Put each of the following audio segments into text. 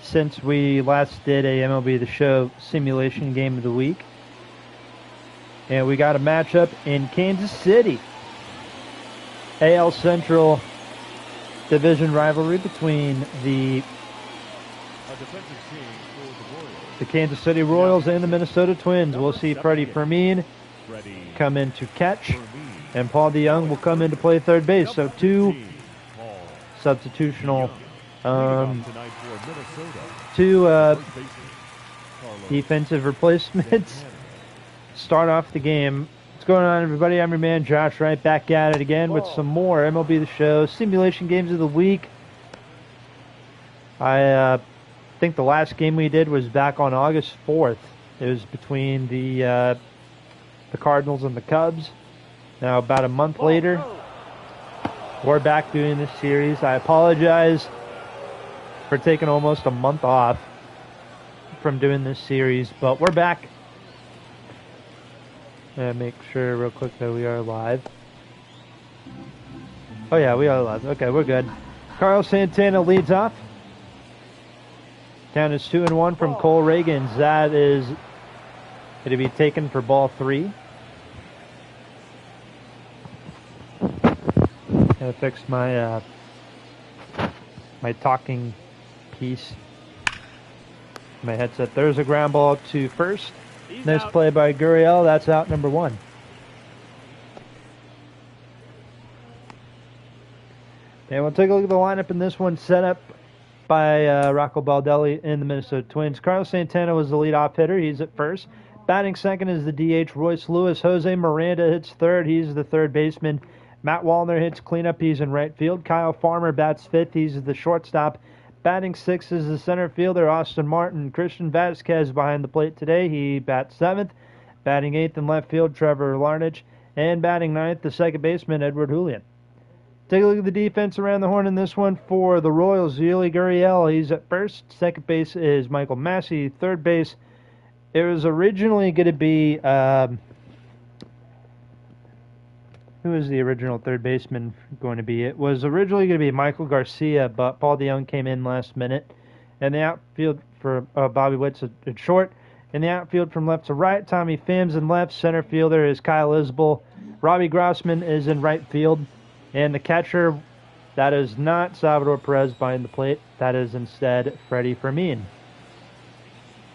since we last did a MLB The Show simulation game of the week. And we got a matchup in Kansas City. AL Central division rivalry between the Kansas City Royals and the Minnesota Twins. We'll see Freddie Fermin come in to catch, and Paul DeYoung will come in to play third base. So two substitutional, two defensive replacements start off the game. What's going on, everybody? I'm your man Josh Wright, back at it again with some more MLB The Show simulation games of the week. I think the last game we did was back on August 4th. It was between the Cardinals and the Cubs. Now, about a month later, we're back doing this series. I apologize for taking almost a month off from doing this series, but we're back. Make sure real quick that we are live. Oh yeah, we are live. Okay, we're good. Carlos Santana leads off. Count is 2-1 from Cole Reagans. That is going to be taken for ball 3. Gotta fix my my talking piece. My headset. There's a ground ball to first. Nice play by Gurriel. That's out number 1. And we'll take a look at the lineup in this one, set up by Rocco Baldelli and the Minnesota Twins. Carlos Santana was the leadoff hitter. He's at first. Batting second is the DH, Royce Lewis. Jose Miranda hits third. He's the third baseman. Matt Wallner hits cleanup. He's in right field. Kyle Farmer bats fifth. He's the shortstop. Batting sixth is the center fielder, Austin Martin. Christian Vasquez behind the plate today. He bats seventh. Batting eighth in left field, Trevor Larnach. And batting ninth, the second baseman, Edward Julian. Take a look at the defense around the horn in this one for the Royals. Yuli Gurriel, he's at first. Second base is Michael Massey. Third base, it was originally going to be... who was the original third baseman going to be? It was originally going to be Michael Garcia, but Paul DeYoung came in last minute. And the outfield for Bobby Witt's at short. In the outfield from left to right, Tommy Phams in left. Center fielder is Kyle Isbell. Robbie Grossman is in right field. And the catcher, that is not Salvador Perez behind the plate. That is instead Freddie Fermin.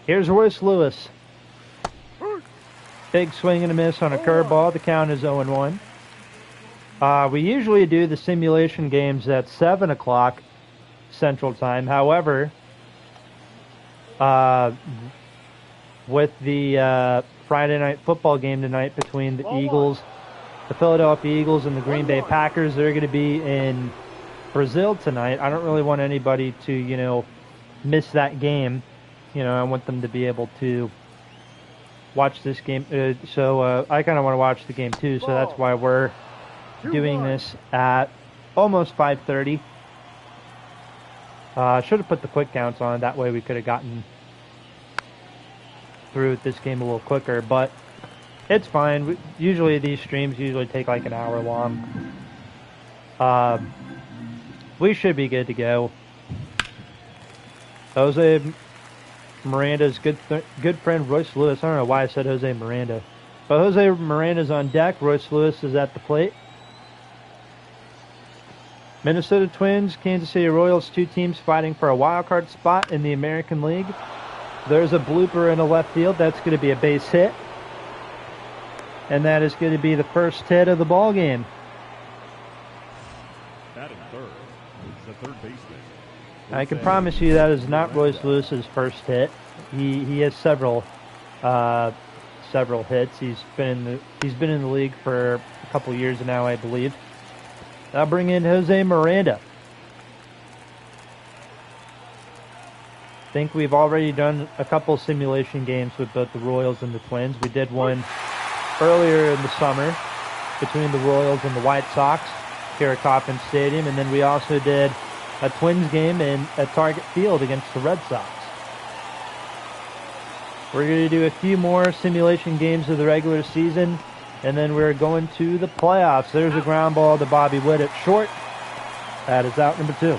Here's Royce Lewis. Big swing and a miss on a curveball. The count is 0-1. We usually do the simulation games at 7 o'clock Central Time. However, with the Friday night football game tonight between the Eagles, the Philadelphia Eagles and the Green Bay Packers, they're going to be in Brazil tonight. I don't really want anybody to, miss that game. I want them to be able to watch this game. So I kind of want to watch the game too, so that's why we're doing this at almost 5:30. Should have put the quick counts on. That way we could have gotten through this game a little quicker. But it's fine. Usually these streams take like an hour long. We should be good to go. Jose Miranda's good friend Royce Lewis. I don't know why I said Jose Miranda. But Jose Miranda's on deck. Royce Lewis is at the plate. Minnesota Twins, Kansas City Royals, two teams fighting for a wild card spot in the American League. There's a blooper in the left field. That's going to be a base hit. And that is going to be the first hit of the ball game. Batting third is the third baseman. I can promise you that is not Royce Lewis's first hit. He has several hits. He's been in the league for a couple years now, I believe. I'll bring in Jose Miranda. I think we've already done a couple simulation games with both the Royals and the Twins. We did one earlier in the summer between the Royals and the White Sox here at Kauffman Stadium, and then we also did a Twins game at Target Field against the Red Sox. We're going to do a few more simulation games of the regular season, and then we're going to the playoffs. There's a ground ball to Bobby Witt at short. That is out number 2.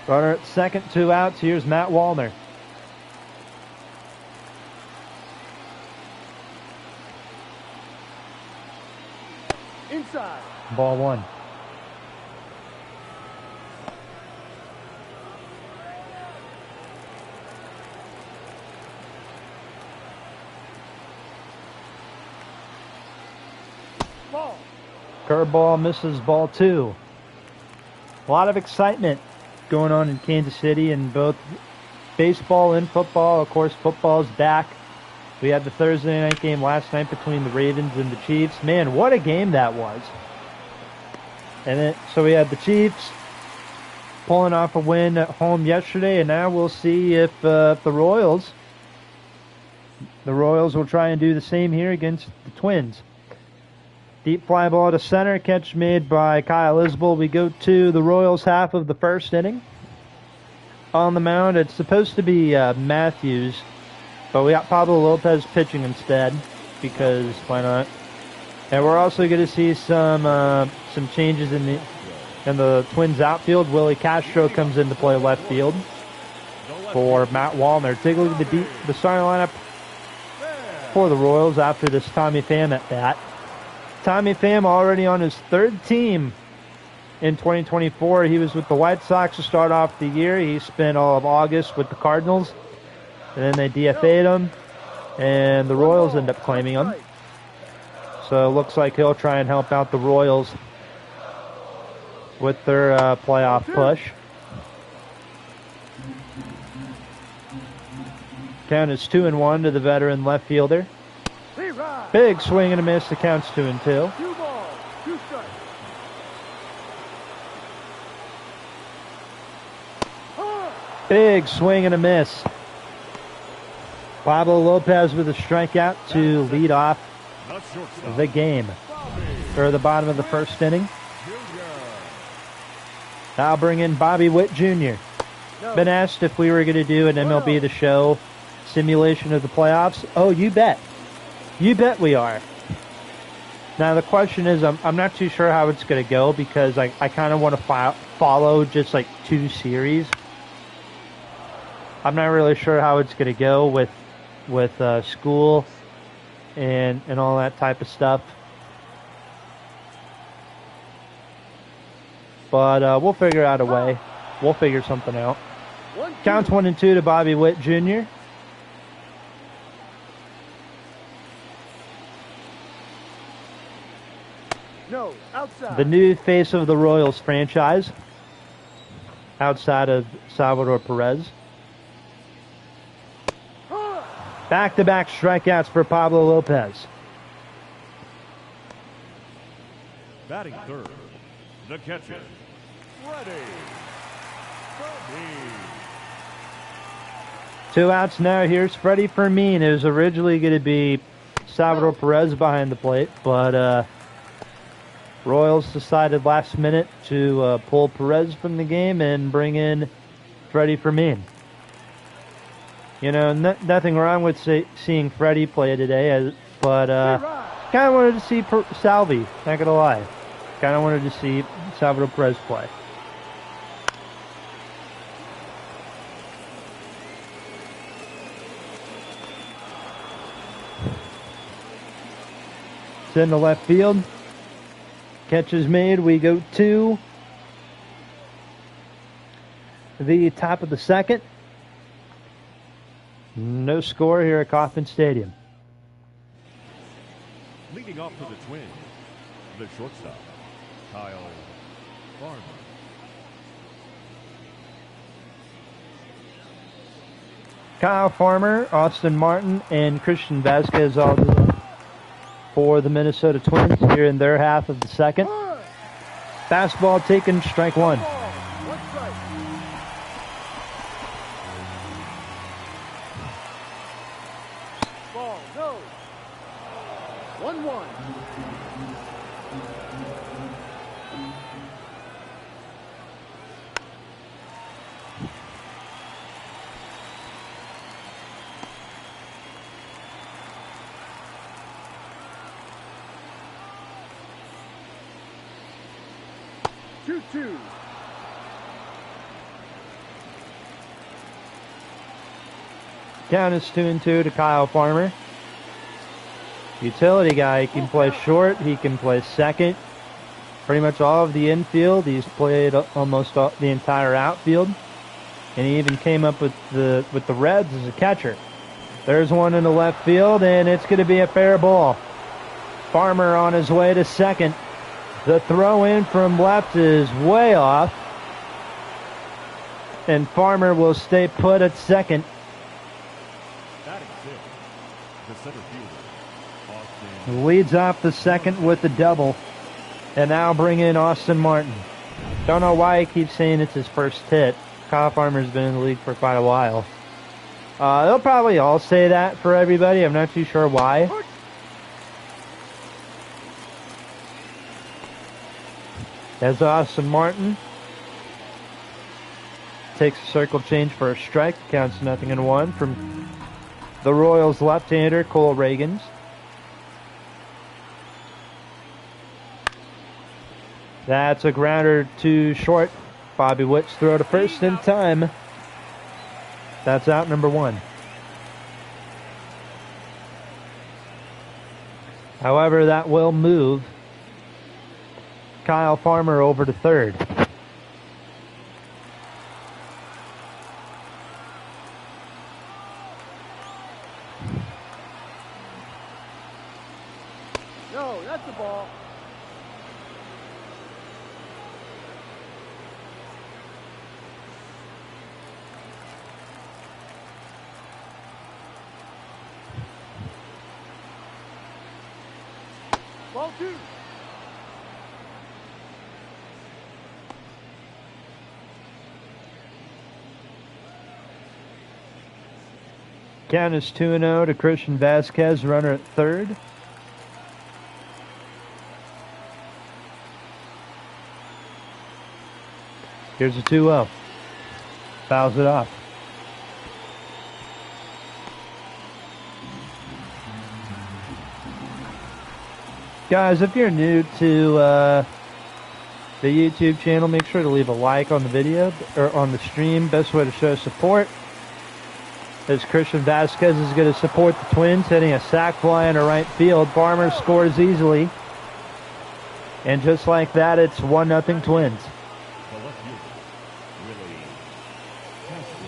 Runner at second, 2 outs. Here's Matt Wallner. Inside. Ball 1. Ball. Curveball misses, ball 2. A lot of excitement going on in Kansas City in both baseball and football. Of course, football's back. We had the Thursday night game last night between the Ravens and the Chiefs. Man, what a game that was. And then, so we had the Chiefs pulling off a win at home yesterday, and now we'll see if the Royals will try and do the same here against the Twins. Deep fly ball to center, catch made by Kyle Isbell. We go to the Royals' half of the first inning. On the mound, it's supposed to be Matthews, but we got Pablo Lopez pitching instead, because why not? And we're also going to see some changes in the Twins' outfield. Willie Castro comes in to play left field for Matt Wallner. Take a look at the starting lineup for the Royals after this Tommy Pham at bat. Tommy Pham already on his 3rd team in 2024. He was with the White Sox to start off the year. He spent all of August with the Cardinals, and then they DFA'd him, and the Royals end up claiming him. So it looks like he'll try and help out the Royals with their playoff push. Count is 2-1 to the veteran left fielder. Big swing and a miss. The count's 2-2. 2 balls, 2 strikes. Big swing and a miss. Pablo Lopez with a strikeout to lead off the game, or the bottom of the first inning. Now bring in Bobby Witt Jr. Been asked if we were going to do an MLB The Show simulation of the playoffs. Oh, you bet. You bet we are. Now the question is, I'm not too sure how it's going to go, because I kind of want to follow just like 2 series. I'm not really sure how it's going to go with school and all that type of stuff. But we'll figure out a way. We'll figure something out. Counts 1-2 to Bobby Witt Jr. No, outside. The new face of the Royals franchise, outside of Salvador Perez. Back-to-back strikeouts for Pablo Lopez. Batting 3rd, the catcher, Freddie. 2 outs now. Here's Freddie Fermin. It was originally going to be Salvador Perez behind the plate, but Royals decided last minute to pull Perez from the game and bring in Freddie Fermin. You know, nothing wrong with seeing Freddie play today, but kind of wanted to see Salvi, not going to lie. Kind of wanted to see Salvador Perez play. It's in the left field. Catch is made. We go to the top of the second. No score here at Kauffman Stadium. Leading off for the Twins, the shortstop, Kyle Farmer. Kyle Farmer, Austin Martin, and Christian Vasquez all for the Minnesota Twins here in their half of the second. Fastball taken, strike 1. Ball, no. 1-1. 2-2. Count is 2-2 to Kyle Farmer. Utility guy. He can play short. He can play second. Pretty much all of the infield. He's played almost the entire outfield. And he even came up with the Reds as a catcher. There's one in the left field, and it's going to be a fair ball. Farmer on his way to second. The throw in from left is way off. And Farmer will stay put at second. Batting fifth, the center fielder, Austin. Leads off the second with the double. And now bring in Austin Martin. Don't know why he keeps saying it's his first hit. Kyle Farmer's been in the league for quite a while. They'll probably all say that for everybody. I'm not too sure why. As Austin Martin takes a circle change for a strike. Counts 0-1 from the Royals left-hander Cole Reagans. That's a grounder to short. Bobby Witt's throw to first in time. That's out number one. However, that will move Kyle Farmer over to third. No, that's the ball. Ball 2. Count is 2-0 to Christian Vasquez, runner at third. Here's a 2-0. Fouls it off. Guys, if you're new to the YouTube channel, make sure to leave a like on the video or on the stream. Best way to show support is Christian Vasquez is going to support the Twins, hitting a sac fly into right field. Farmer scores easily. And just like that, it's 1-0 Twins. The left fielder, Willie Castro.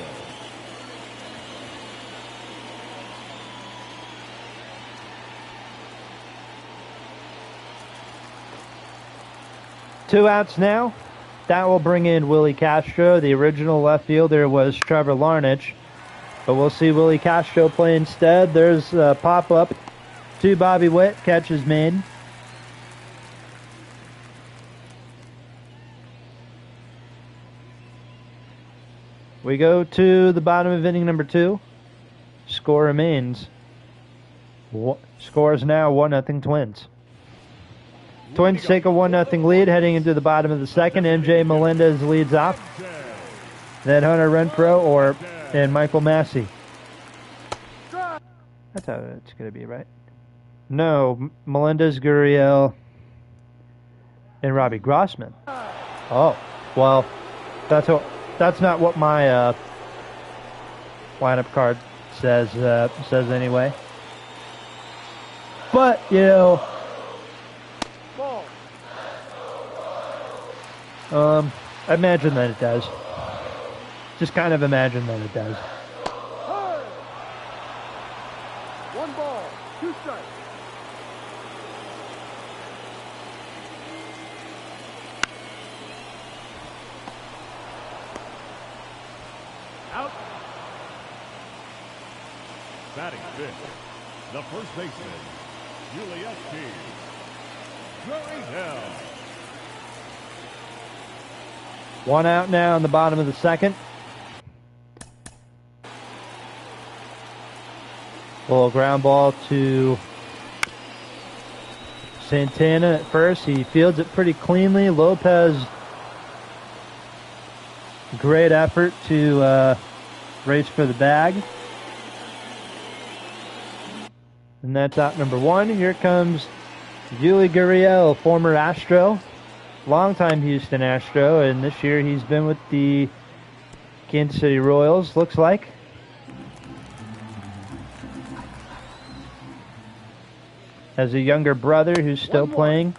Two outs now. That will bring in Willie Castro. The original left fielder was Trevor Larnach. But we'll see Willie Castro play instead. There's a pop-up to Bobby Witt. Catch is made. We go to the bottom of inning number 2. Score remains. Score is now 1-0 Twins. Twins take a 1-0 lead heading into the bottom of the second. MJ Melendez leads off. Then Hunter Renfroe and Michael Massey. That's how it's going to be, right? No, Melendez, Gurriel, and Robbie Grossman. Oh, well, that's not what my lineup card says anyway. But, you know, I imagine that it does. Just kind of imagine that it does. 1 ball, 2 strikes. Out. Batting fifth, the first baseman, Julius Gurriel. One out now in the bottom of the second. Little ground ball to Santana at first. He fields it pretty cleanly. Lopez, great effort to race for the bag. And that's out number 1. Here comes Yuli Gurriel, former Astro. longtime Houston Astro, and this year he's been with the Kansas City Royals, looks like. Has a younger brother who's still playing.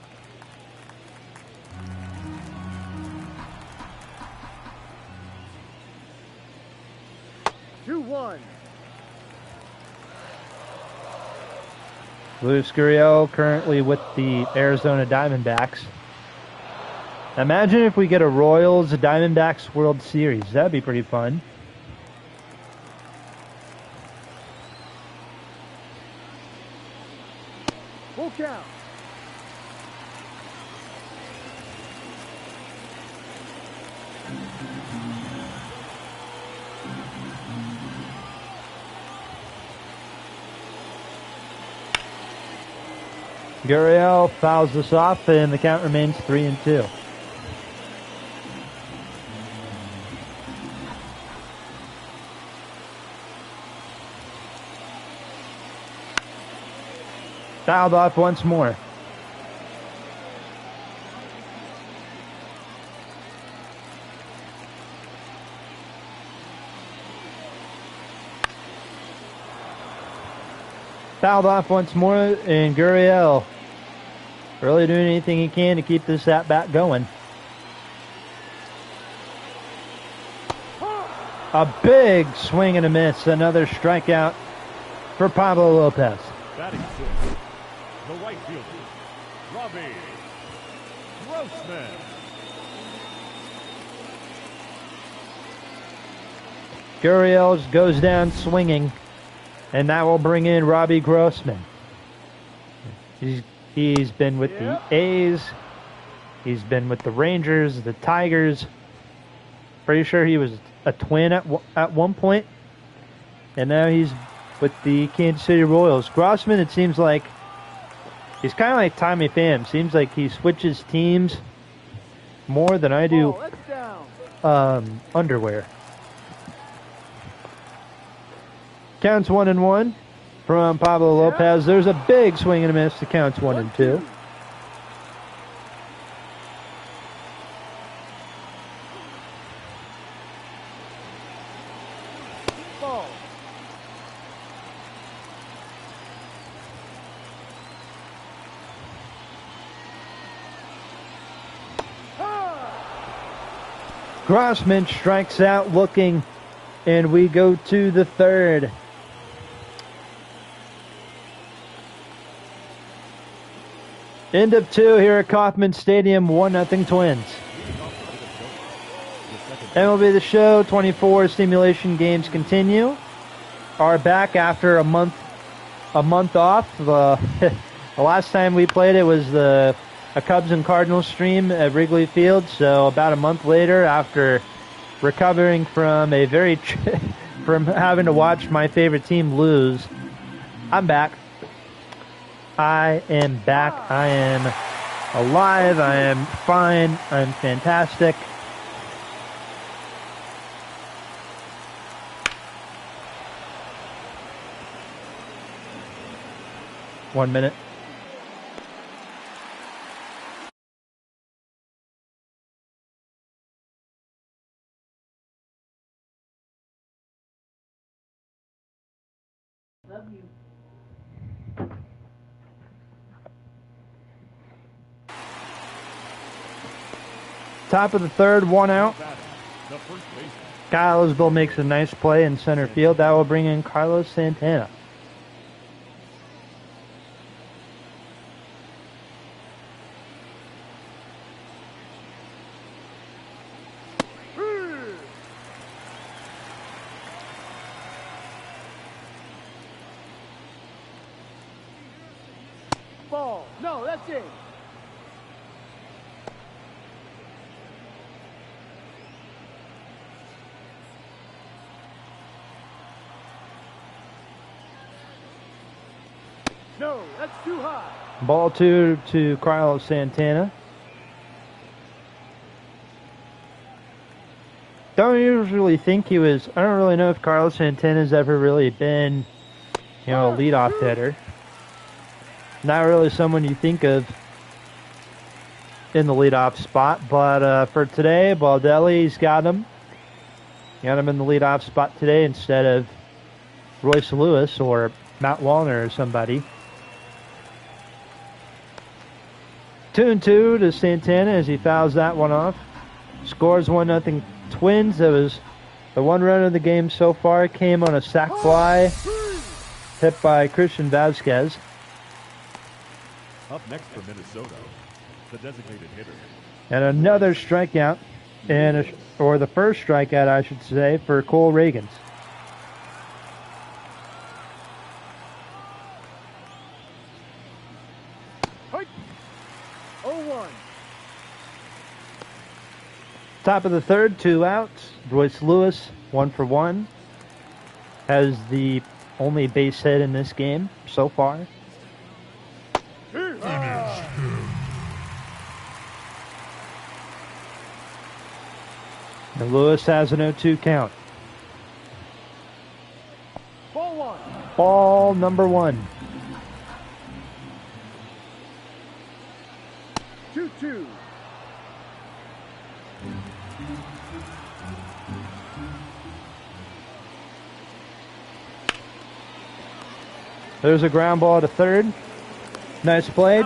Luis Gurriel currently with the Arizona Diamondbacks. Imagine if we get a Royals Diamondbacks World Series. That'd be pretty fun. Full count. Gurriel fouls this off, and the count remains 3-2. Fouled off once more. Fouled off once more, and Gurriel really doing anything he can to keep this at-bat going. A big swing and a miss. Another strikeout for Pablo Lopez. Batting sixth, the right fielder, Robbie Grossman. Gurriel goes down swinging, and that will bring in Robbie Grossman. He's been with the A's. He's been with the Rangers, the Tigers. Pretty sure he was a Twin at one point. And now he's with the Kansas City Royals. Grossman, it seems like, he's kind of like Tommy Pham. Seems like he switches teams more than I do underwear. Counts 1-1. From Pablo Lopez. There's a big swing and a miss. The count's 1-2. Ball. Grossman strikes out looking, and we go to the third. End of 2 here at Kauffman Stadium, 1-0 Twins. MLB The Show 24 simulation games continue. Are back after a month off. The last time we played it was a Cubs and Cardinals stream at Wrigley Field. So about a month later, after recovering from from having to watch my favorite team lose, I'm back. I am back. I am alive. I am fine. I'm fantastic. One minute. Love you. Top of the third, 1 out. Kyle Isbell makes a nice play in center field. That will bring in Carlos Santana. Ball. No, that's it. No, that's too high. Ball 2 to Carlos Santana. Don't usually think he was. I don't really know if Carlos Santana's ever really been, a leadoff hitter. Not really someone you think of in the leadoff spot. But for today, Baldelli's got him. Got him in the leadoff spot today instead of Royce Lewis or Matt Wallner or somebody. 2-2 to Santana as he fouls that one off. Scores 1-0 Twins. That was the one run of the game so far. Came on a sac fly hit by Christian Vasquez. Up next for Minnesota, the designated hitter. And another strikeout, or the first strikeout, I should say, for Cole Reagans. Hike. 0-1. Top of the third, 2 outs. Royce Lewis, 1 for 1. Has the only base hit in this game so far. And Lewis has an 0-2 count. Ball 1. Ball number 1. 2-2. There's a ground ball to third. Nice play.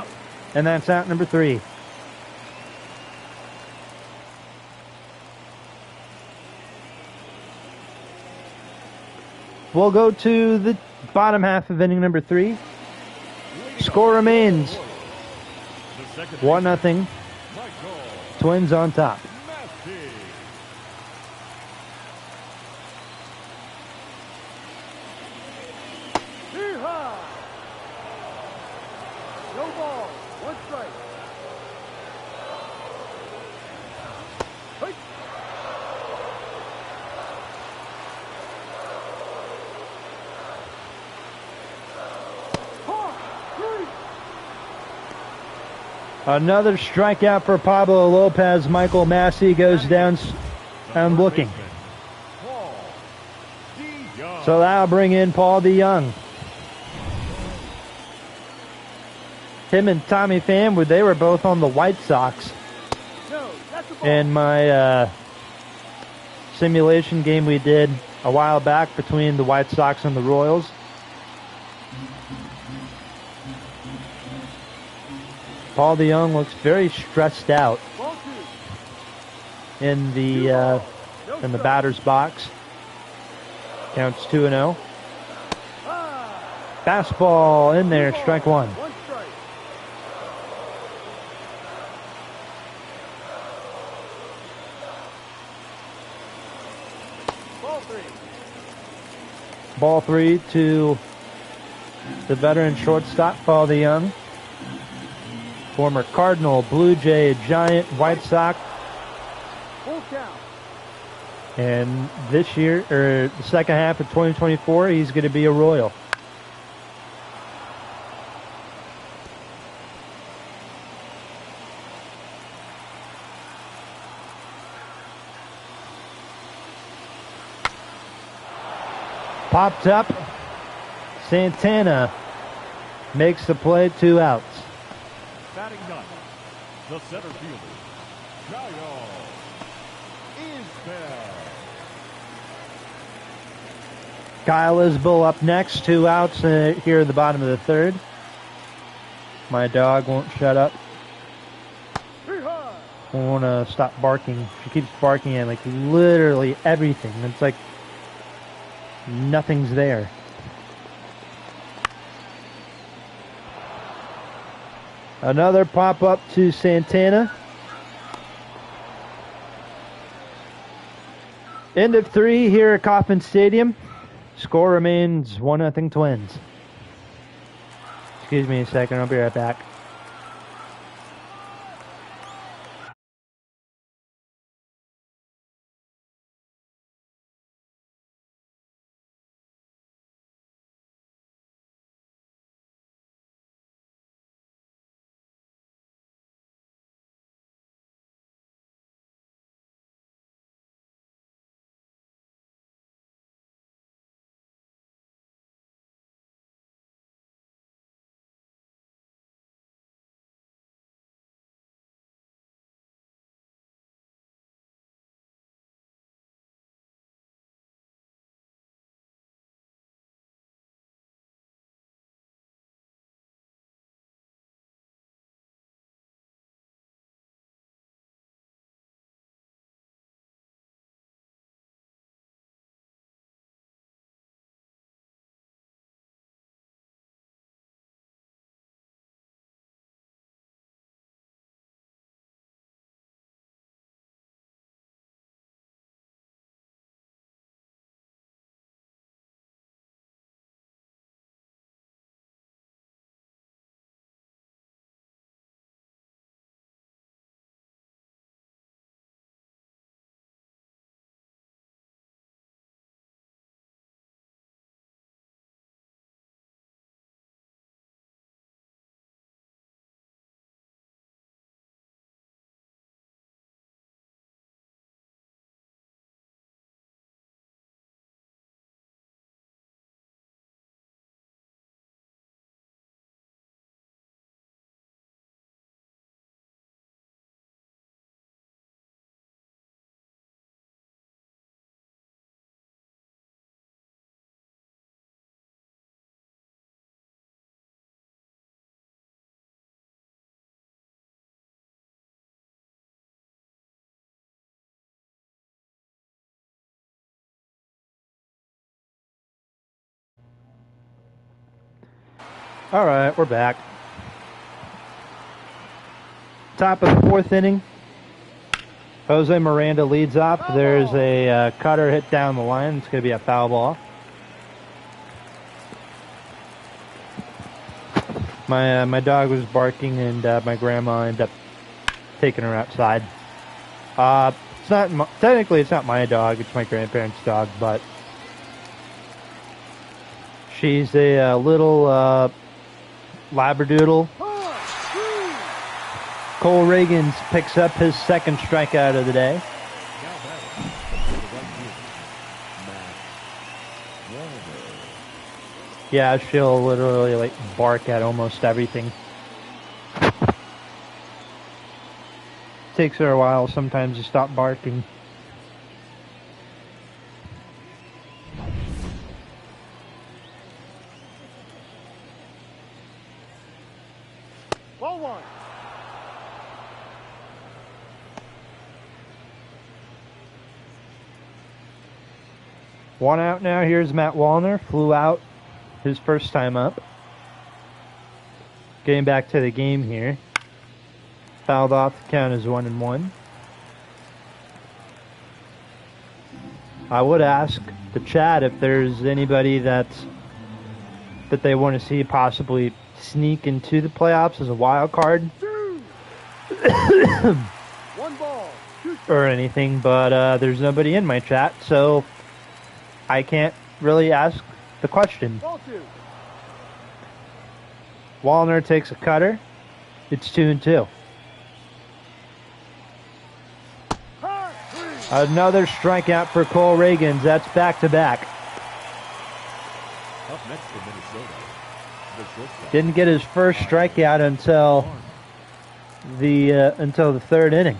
And that's out number 3. We'll go to the bottom half of inning number 3. Score remains 1-0. Twins on top. Yeehaw! No ball. 1 strike. Hike. Another strikeout for Pablo Lopez. Michael Massey goes down and looking. So that'll bring in Paul DeYoung. Him and Tommy Pham, they were both on the White Sox. No, that's a ball. In my simulation game we did a while back between the White Sox and the Royals. Paul DeYoung looks very stressed out Ball 2. in the batter's box. Counts 2-0. Ah, Fastball in there, strike 1. 1 strike. Ball 3. Ball 3 to the veteran shortstop, Paul DeYoung. Former Cardinal, Blue Jay, Giant, White Sox. Full count. And this year, or the second half of 2024, he's going to be a Royal. Popped up. Santana makes the play, 2 outs. Batting ninth, the center fielder, Kyle Isbell. Kyle Isbell up next, 2 outs here at the bottom of the third. My dog won't shut up. Yeehaw! Won't stop barking. She keeps barking at like literally everything. It's like nothing's there. Another pop up to Santana. End of 3 here at Kauffman Stadium. Score remains 1-0 Twins. Excuse me a second, I'll be right back. All right, we're back. Top of the fourth inning. Jose Miranda leads off. There's a cutter hit down the line. It's going to be a foul ball. My dog was barking, and my grandma ended up taking her outside. It's not technically it's not my dog. It's my grandparents' dog, but she's a little labradoodle. Cole Reagans picks up his second strikeout of the day. Yeah, she'll literally like bark at almost everything. Takes her a while sometimes to stop barking. Ball one. One out now. Here's Matt Wallner. Flew out his first time up. Getting back to the game here. Fouled off. The count is 1-1. I would ask the chat if there's anybody that they want to see possibly sneak into the playoffs as a wild card. One ball. Or anything, but there's nobody in my chat, so I can't really ask the question. Ball two. Wallner takes a cutter. It's 2-2. Another strikeout for Cole Reagans. That's back-to-back. Up next for Minnesota, the shortstop. Didn't get his first strikeout until the third inning.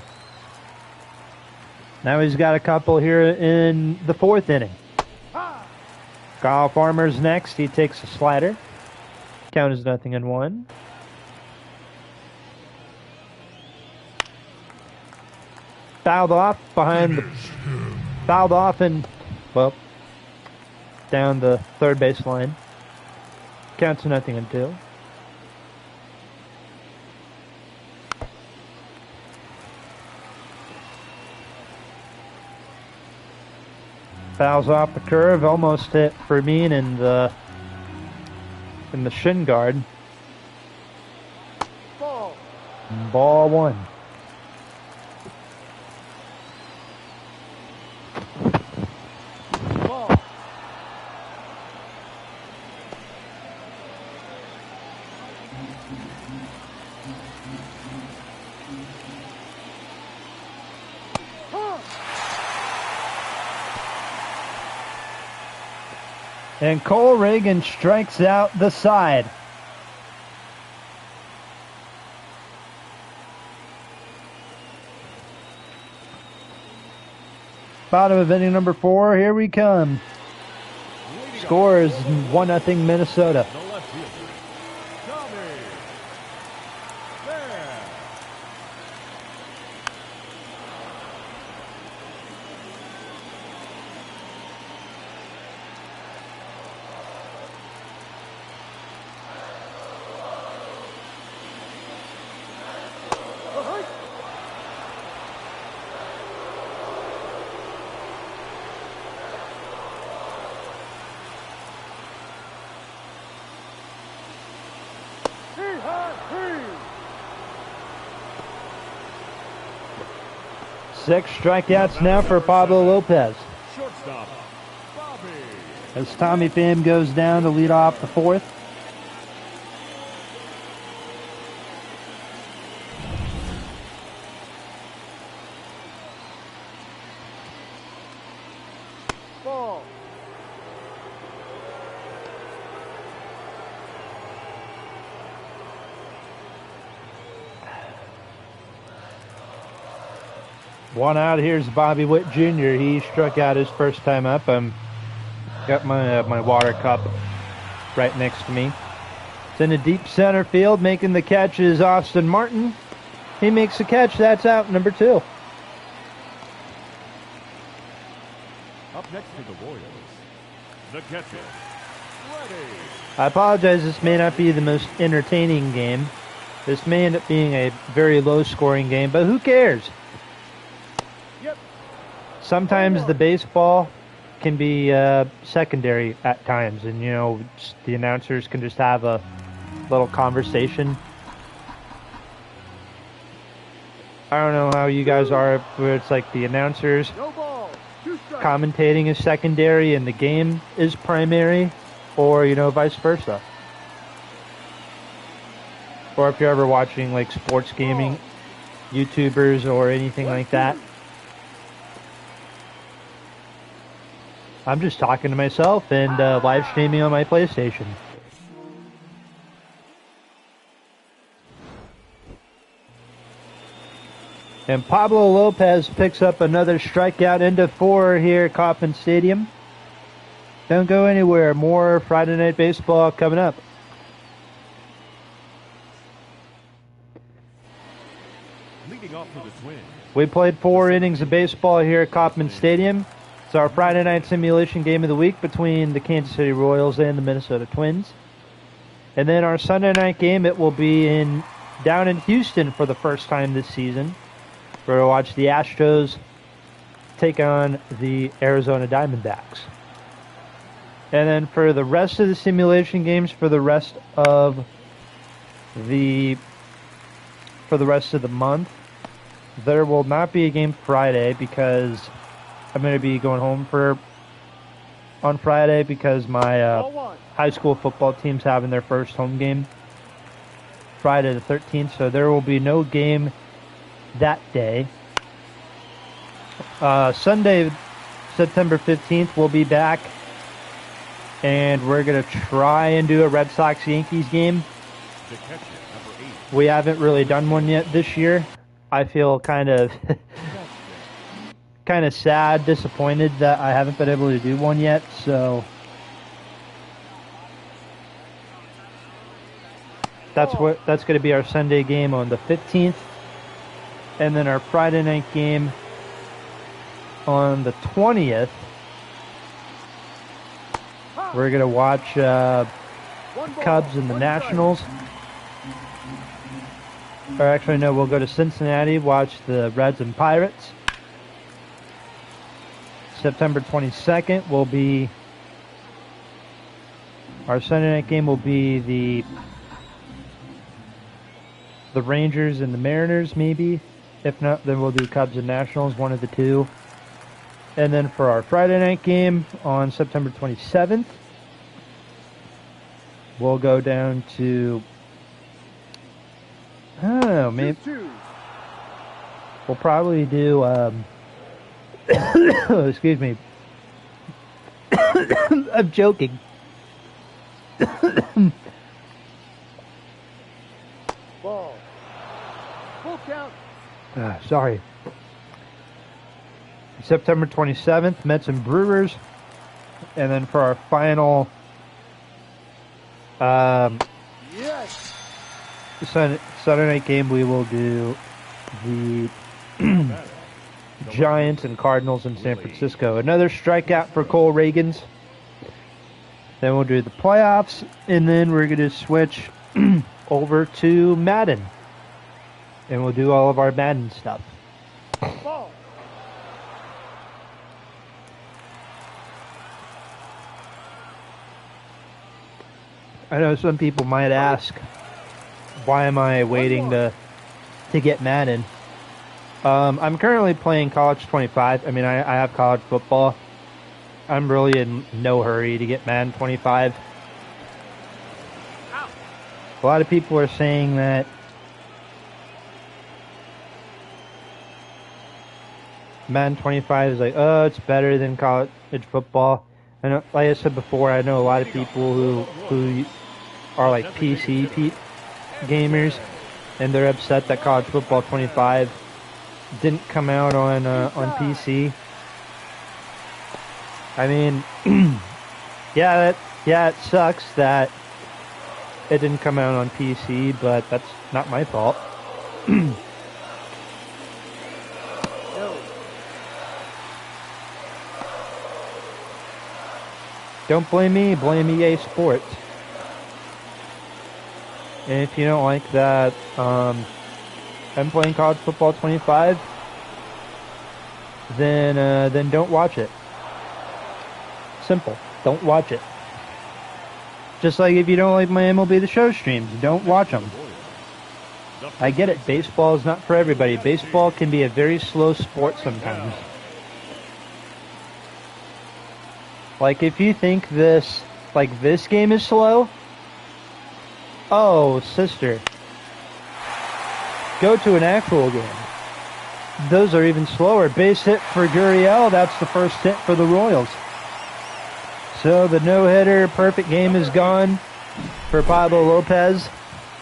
Now he's got a couple here in the fourth inning. Kyle Farmer's next. He takes a slider. Count is 0-1. Fouled off and, well, down the third base line. Counts 0-2. Fouls off the curve, almost hit Fermin in the shin guard. Ball one. And Cole Reagan strikes out the side. Bottom of inning number 4. Here we come. Score is 1-0 Minnesota. The left fielder, Tommy Bear. Six strikeouts now for Pablo Lopez. Shortstop, Bobby. As Tommy Pham goes down to lead off the fourth. Ball. One out. Here's Bobby Witt Jr. He struck out his first time up. Got my water cup right next to me. It's in the deep center field. Making the catch is Austin Martin. He makes the catch. That's out number 2. Up next for the Royals, the catcher, Freddie I apologize, this may not be the most entertaining game. This may end up being a very low-scoring game, but who cares? Yep. Sometimes the baseball can be secondary at times, and, you know, the announcers can just have a little conversation. I don't know how you guys are, where it's like the announcers No ball. 2 strikes. commentating is secondary and the game is primary, or, you know, vice versa. Or if you're ever watching like sports gaming YouTubers or anything like that. I'm just talking to myself and live streaming on my PlayStation. And Pablo Lopez picks up another strikeout into 4 here at Kauffman Stadium. Don't go anywhere. More Friday Night Baseball coming up. Leading off for the Twins. We played 4 innings of baseball here at Kauffman Stadium. It's our Friday night simulation game of the week between the Kansas City Royals and the Minnesota Twins. And then our Sunday night game, it will be down in Houston for the first time this season. We're going to watch the Astros take on the Arizona Diamondbacks. And then for the rest of the simulation games, for the rest of the month, there will not be a game Friday because I'm going to be going home on Friday because my high school football team's having their first home game Friday the 13th, so there will be no game that day. Sunday, September 15th, we'll be back, and we're going to try and do a Red Sox-Yankees game. The catcher, number 8. We haven't really done one yet this year. I feel kind of sad, disappointed that I haven't been able to do one yet, so that's going to be our Sunday game on the 15th. And then our Friday night game on the 20th, we're going to watch Cubs and the Nationals. Or actually, no, we'll go to Cincinnati, watch the Reds and Pirates. September 22nd will be our Sunday night game will be the Rangers and the Mariners, maybe. If not, then we'll do Cubs and Nationals, one of the two. And then for our Friday night game on September 27th, we'll go down to, I don't know, maybe we'll probably do, excuse me, I'm joking. Ball. Full count. Sorry. September 27th, Mets and Brewers. And then for our final Yes. Sunday night game, we will do the Giants and Cardinals in San Francisco. Another strikeout for Cole Reagans. Then we'll do the playoffs, and then we're going to switch over to Madden. And we'll do all of our Madden stuff. Ball. I know some people might ask, why am I waiting to get Madden? I'm currently playing College 25. I mean, I have college football. I'm really in no hurry to get Madden 25. A lot of people are saying that Madden 25 is like, oh, it's better than college football. And like I said before, I know a lot of people who are like PC gamers, and they're upset that College Football 25 didn't come out on PC. I mean, yeah, it sucks that it didn't come out on PC, but that's not my fault. No. Don't blame me, blame EA Sports. And if you don't like that, I'm playing college football 25, then don't watch it. Simple. Don't watch it. Just like if you don't like my MLB The Show streams, don't watch them. I get it. Baseball is not for everybody. Baseball can be a very slow sport sometimes. Like if you think this game is slow, oh, sister. Go to an actual game. Those are even slower. Base hit for Gurriel. That's the first hit for the Royals. So the no-hitter perfect game is gone for Pablo Lopez.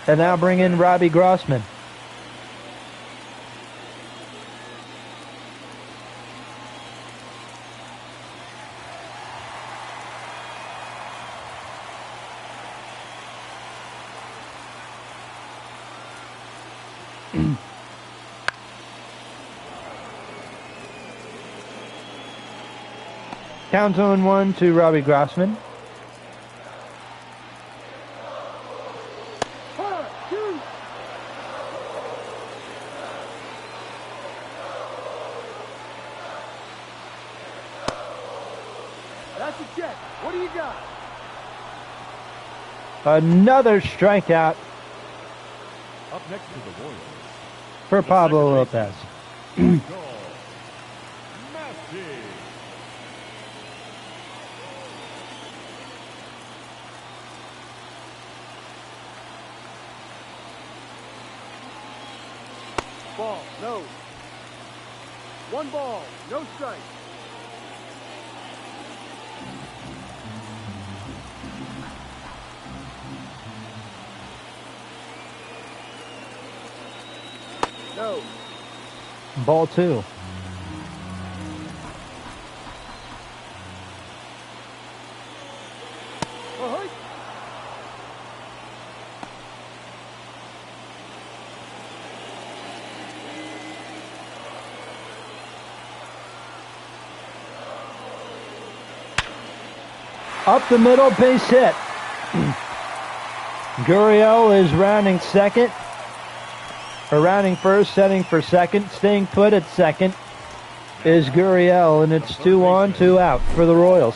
And now bring in Robbie Grossman. Count 0-1 to Robbie Grossman. That's a check. What do you got? Another strikeout Up next to the Royals. for Pablo Lopez. Massey. Ball, no. One ball, no strike. No. Ball 2. Ahoy. Up the middle, base hit. Gurriel is rounding second. Or rounding first, setting for second. Staying put at second is Gurriel, and it's 2 on, 2 out for the Royals.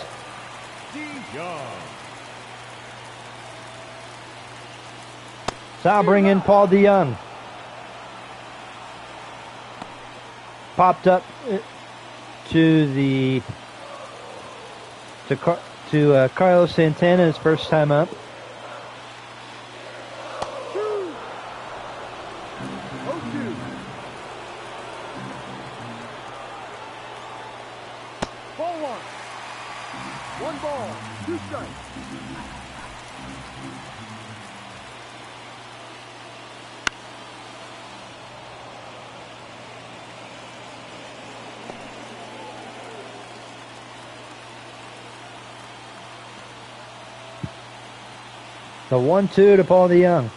So I'll bring in Paul DeYoung. Popped up to Carlos Santana, his first time up. Ball 1. One ball, 2 strikes. The 1-2 to Paul DeYoung.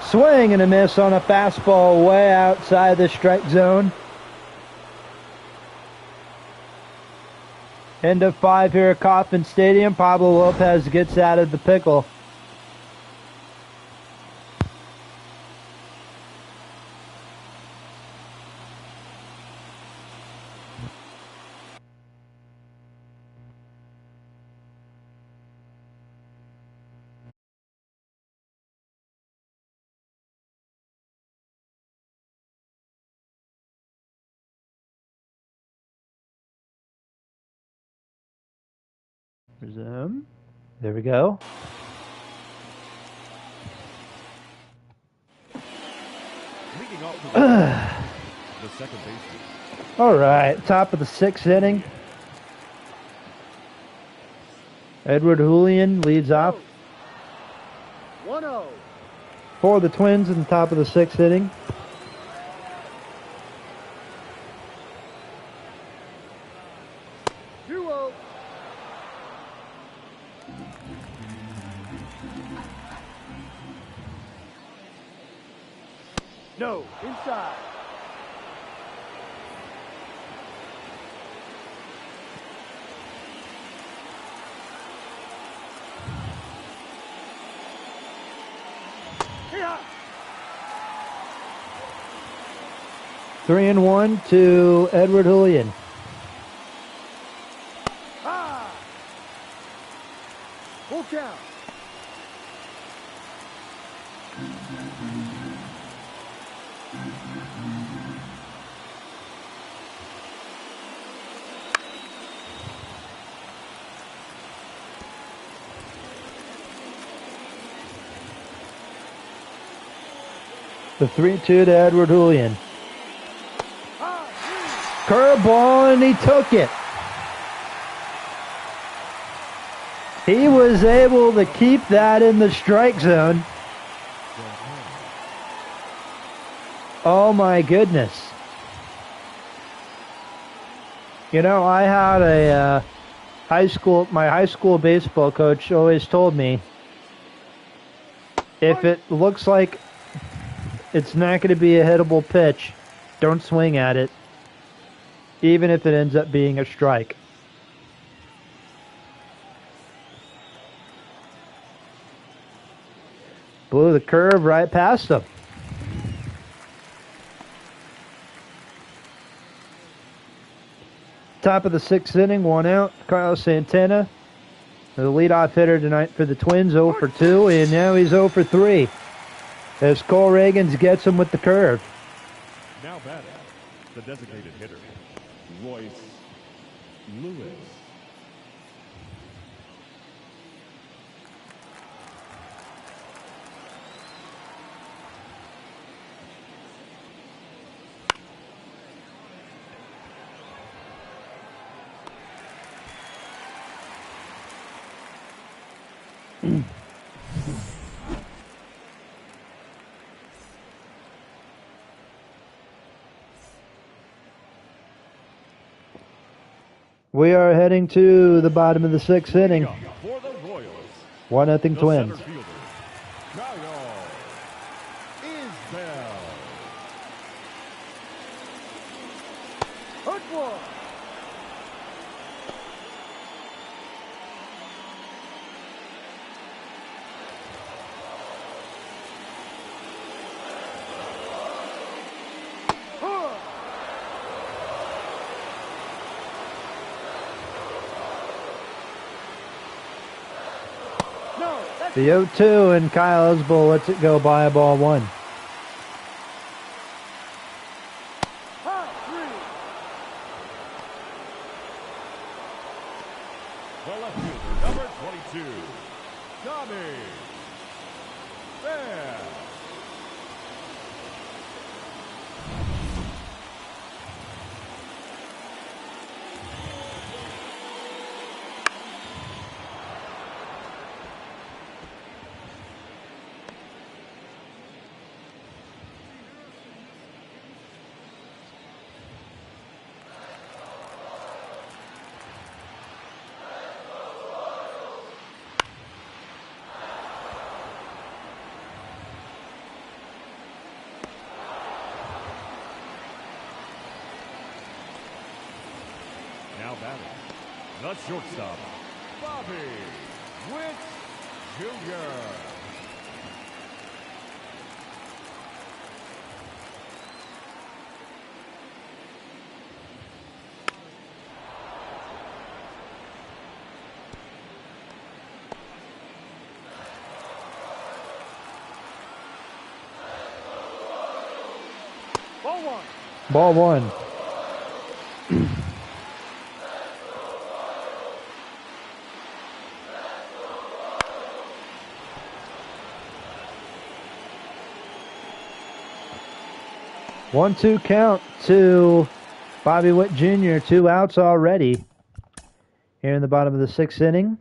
Swing and a miss on a fastball way outside the strike zone. End of 5 here at Kauffman Stadium. Pablo Lopez gets out of the pickle. Resume. There we go. Leading off to the second baseman. All right, top of the 6th inning. Edward Julian leads off 1-0. for the Twins in the top of the 6th inning. No, inside. 3-1 to Edward Julian. High. Full count. The 3-2 to Edward Julian. Curveball, and he took it. He was able to keep that in the strike zone. Oh my goodness. You know, I had a my high school baseball coach always told me, if it looks like it's not going to be a hittable pitch, don't swing at it, even if it ends up being a strike. Blew the curve right past him. Top of the 6th inning, 1 out. Carlos Santana, the leadoff hitter tonight for the Twins, 0 for 2, and now he's 0 for 3. As Cole Reagans gets him with the curve. Now batting, the designated hitter, Royce Lewis. We are heading to the bottom of the 6th inning. For the Royals, 1-0 Twins. center fielder, Kyle Isbell. Hook one. No, that's The 0-2, and Kyle Isbell lets it go by a ball 1. high. 3. The left fielder, number 22, Tommy Pham. Now batting, the shortstop, Bobby Witt Jr. Ball 1. Ball 1. One-two count to Bobby Witt Jr. 2 outs already here in the bottom of the 6th inning.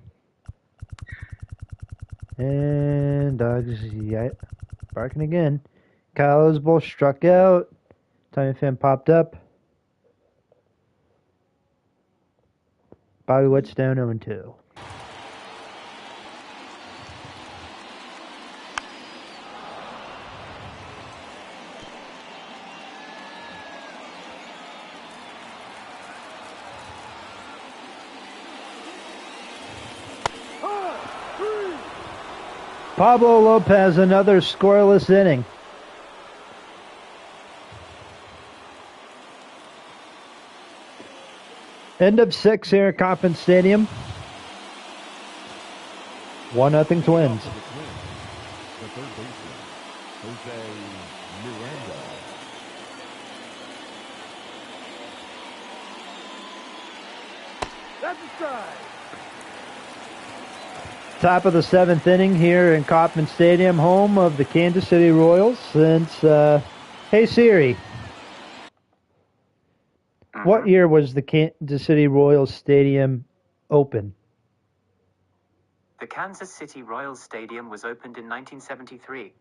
And dogs, yeah, barking again. Kyle Isbell struck out. Tommy Pham popped up. Bobby Witt's down 0-2. Pablo Lopez, another scoreless inning. End of 6 here at Kauffman Stadium. 1-0 Twins. The third baseman, Jose Miranda. That's a strike. Top of the 7th inning here in Kauffman Stadium, home of the Kansas City Royals. Since, hey Siri, what year was the Kansas City Royals Stadium open? The Kansas City Royals Stadium was opened in 1973.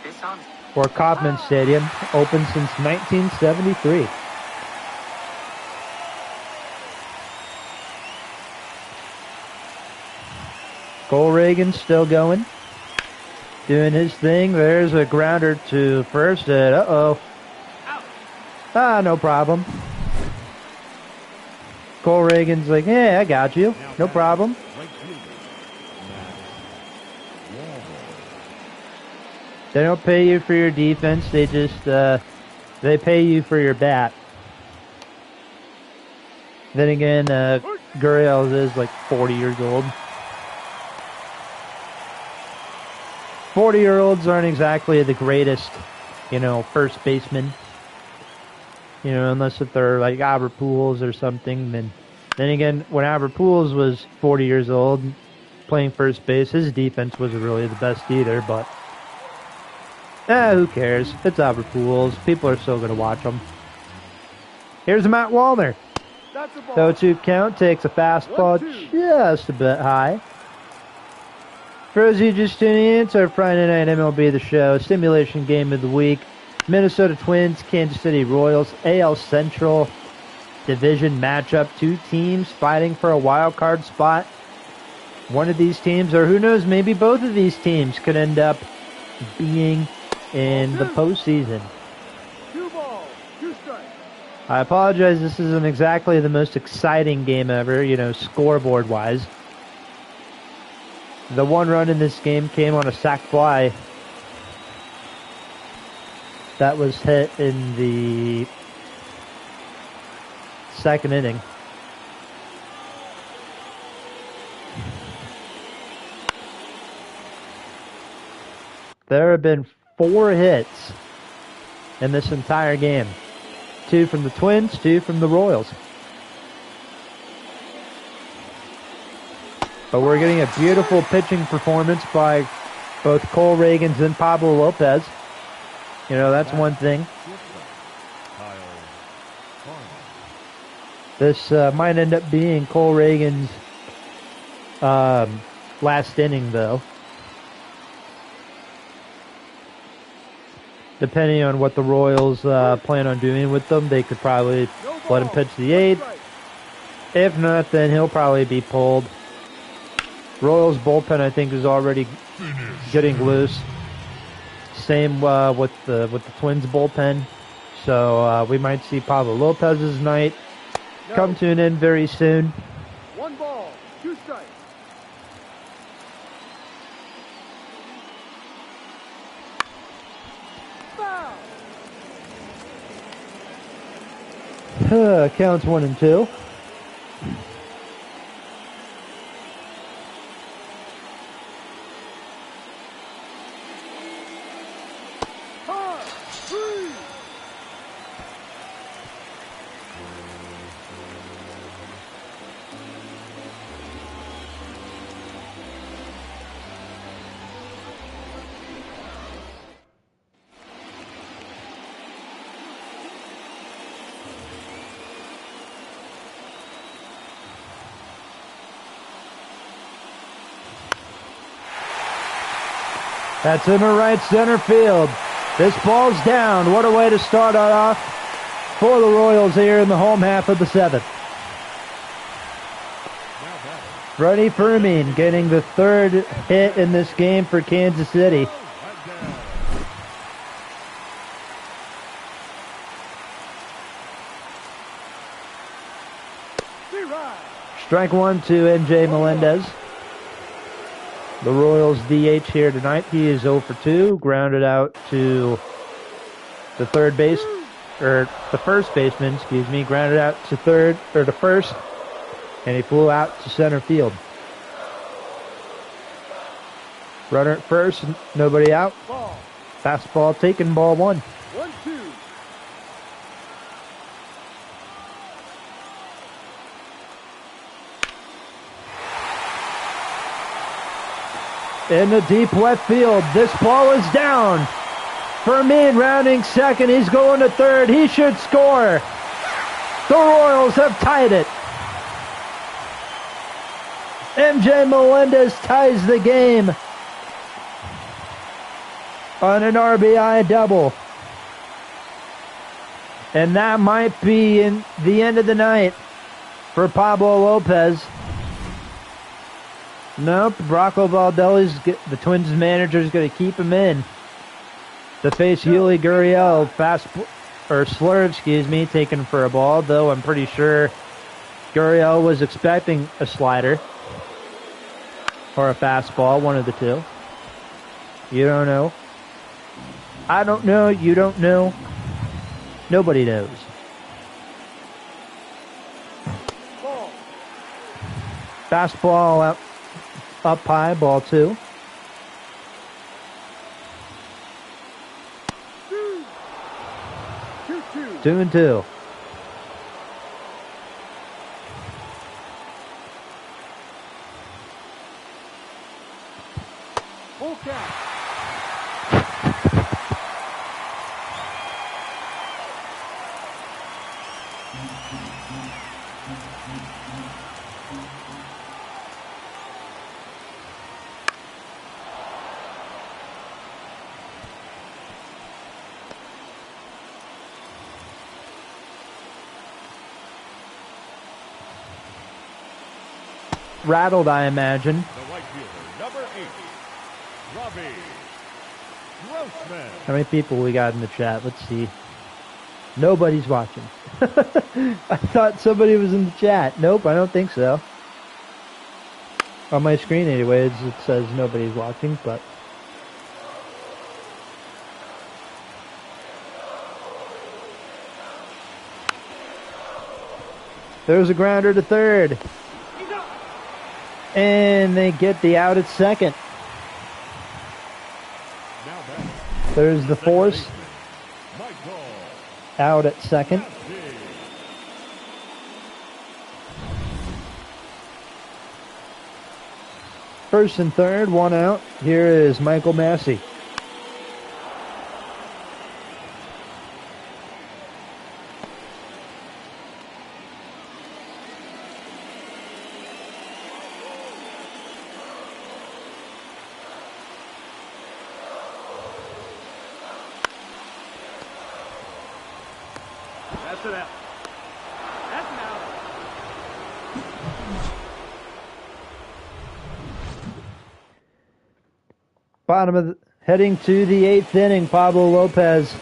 This answer... Or Kauffman Stadium, open since 1973. Cole Reagan still going, doing his thing. There's a grounder to first. Uh-oh. No problem. Cole Reagan's like, hey, I got you. No problem. They don't pay you for your defense. They just, they pay you for your bat. Then again, Gurriel is like 40 years old. 40-year-olds aren't exactly the greatest, first baseman. Unless if they're like Albert Pujols or something. Then again, when Albert Pujols was 40 years old, playing first base, his defense wasn't really the best either. But who cares? It's Albert Pujols. People are still going to watch him. Here's Matt Wallner. That's a ball. 0-2 count, takes a fastball just a bit high. For those of you just tuning in, it's our Friday night MLB The Show simulation game of the week. Minnesota Twins, Kansas City Royals, AL Central division matchup. Two teams fighting for a wild card spot. One of these teams, or who knows, maybe both of these teams could end up being in the postseason. 2 balls, 2 strikes. I apologize, this isn't exactly the most exciting game ever, scoreboard-wise. The one run in this game came on a sac fly that was hit in the 2nd inning. There have been 4 hits in this entire game. 2 from the Twins, 2 from the Royals. But we're getting a beautiful pitching performance by both Cole Reagans and Pablo Lopez. That's one thing. This might end up being Cole Reagan's last inning, though. Depending on what the Royals plan on doing with them, they could probably let him pitch the 8th. If not, then he'll probably be pulled. Royals bullpen, I think, is already getting loose. Same with the Twins bullpen. So we might see Pablo Lopez's night come to an end very soon. 1 ball, 2 strikes. Foul. Counts 1 and 2. That's in the right center field. This ball's down. What a way to start it off for the Royals here in the home half of the 7th. Freddie Fermin getting the 3rd hit in this game for Kansas City. Strike 1 to NJ Melendez. The Royals DH here tonight. He is 0 for 2. Grounded out to the 3rd base or the first baseman, grounded out to third, or to first, and he flew out to center field. Runner at first, nobody out. Ball. Fastball taken, ball 1. 1-2. In the deep left field, this ball is down. Fermin rounding second, he's going to third, he should score. The Royals have tied it. MJ Melendez ties the game on an RBI double. And that might be in the end of the night for Pablo Lopez. Nope, Rocco Baldelli's, the Twins manager, is going to keep him in to face Yuli Gurriel. Slur, taken for a ball, though I'm pretty sure Gurriel was expecting a slider or a fastball, one of the two. You don't know. I don't know, you don't know. Nobody knows. Ball. Fastball up high, ball 2. 2-2. 2-2. Full count. Rattled, I imagine. The right fielder, number 8, Robbie Grossman. How many people we got in the chat? Let's see. Nobody's watching. I thought somebody was in the chat. Nope, I don't think so. On my screen anyways, it says nobody's watching, but... There's a grounder to third. And they get the out at second. There's the force. Out at second. First and third, 1 out. Here is Michael Massey. That's it out. That's an out. Bottom of heading to the 8th inning, Pablo Lopez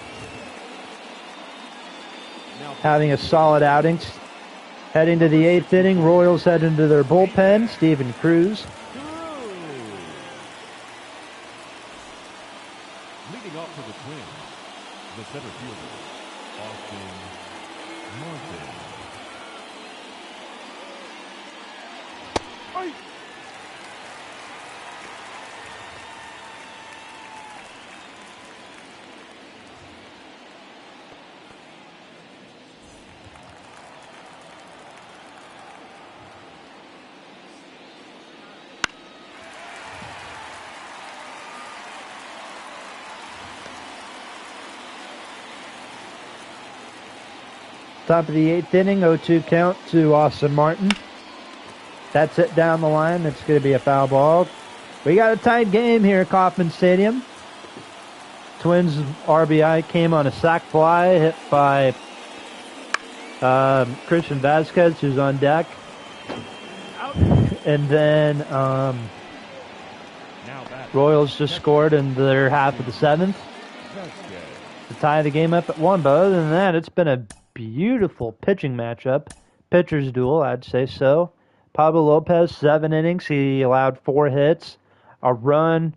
having a solid outing. Heading to the 8th inning, Royals head into their bullpen. Steven Cruz. Leading off for the Twins, the center fielder, Austin Martin. Top of the 8th inning, 0-2 count to Austin Martin. That's it down the line. It's going to be a foul ball. We got a tight game here at Kauffman Stadium. Twins RBI came on a sac fly hit by Christian Vasquez, who's on deck. And then Royals just scored in their half of the 7th to tie the game up at 1. But other than that, it's been a beautiful pitching matchup. Pitcher's duel, I'd say so. Pablo Lopez, 7 innings. He allowed 4 hits, a run,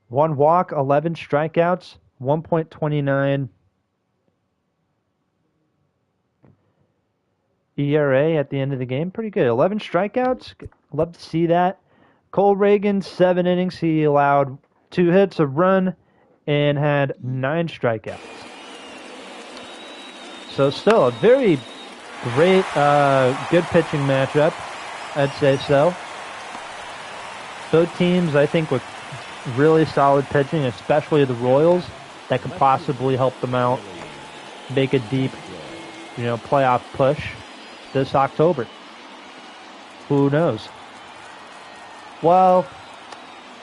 1 walk, 11 strikeouts, 1.29 ERA at the end of the game. Pretty good. 11 strikeouts. Love to see that. Cole Reagan, 7 innings. He allowed 2 hits, a run, and had 9 strikeouts. So still a very great, good pitching matchup. I'd say so. Both teams, I think, with really solid pitching, especially the Royals, that could possibly help them out, make a deep, playoff push this October. Who knows? Well,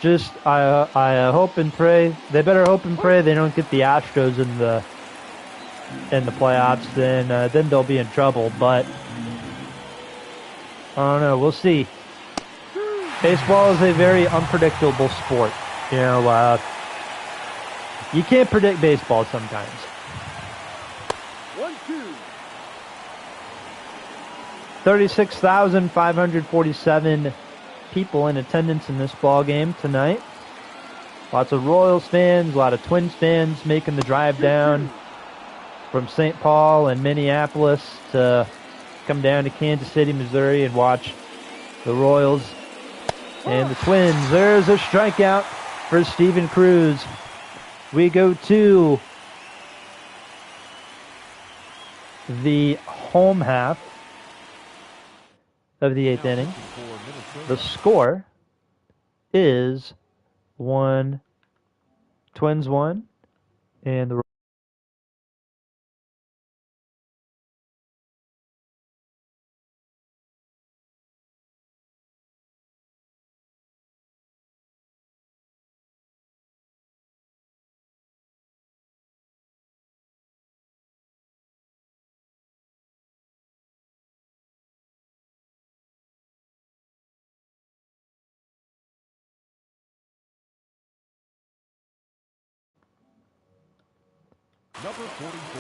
just I hope and pray. They better hope and pray they don't get the Astros in the playoffs. Then they'll be in trouble. But I don't know. We'll see. Baseball is a very unpredictable sport. You can't predict baseball sometimes. 1-2. 36,547 people in attendance in this ball game tonight. Lots of Royals fans, a lot of Twins fans making the drive down from St. Paul and Minneapolis to come down to Kansas City, Missouri, and watch the Royals and the Twins. There's a strikeout for Steven Cruz. We go to the home half of the 8th inning. The score is Twins 1, and the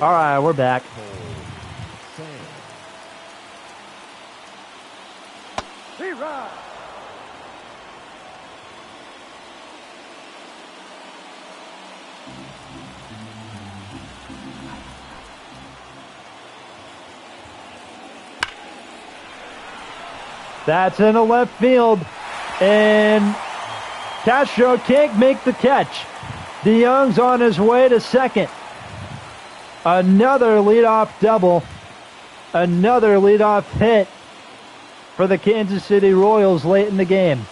all right, we're back. T-Rod. That's in the left field, and Castro can't make the catch. DeYoung's on his way to second. Another leadoff double. Another leadoff hit for the Kansas City Royals late in the game.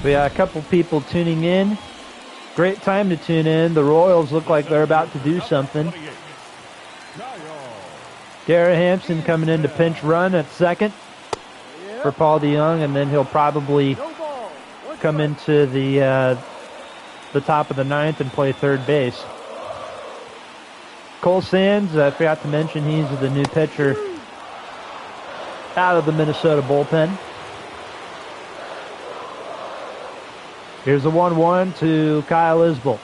We got a couple people tuning in. Great time to tune in. The Royals look like they're about to do something. Garrett Hampson coming in to pinch run at second for Paul DeYoung, and then he'll probably come into the top of the 9th and play third base. Cole Sands, I forgot to mention, he's the new pitcher out of the Minnesota bullpen. Here's the 1-1 to Kyle Isbell.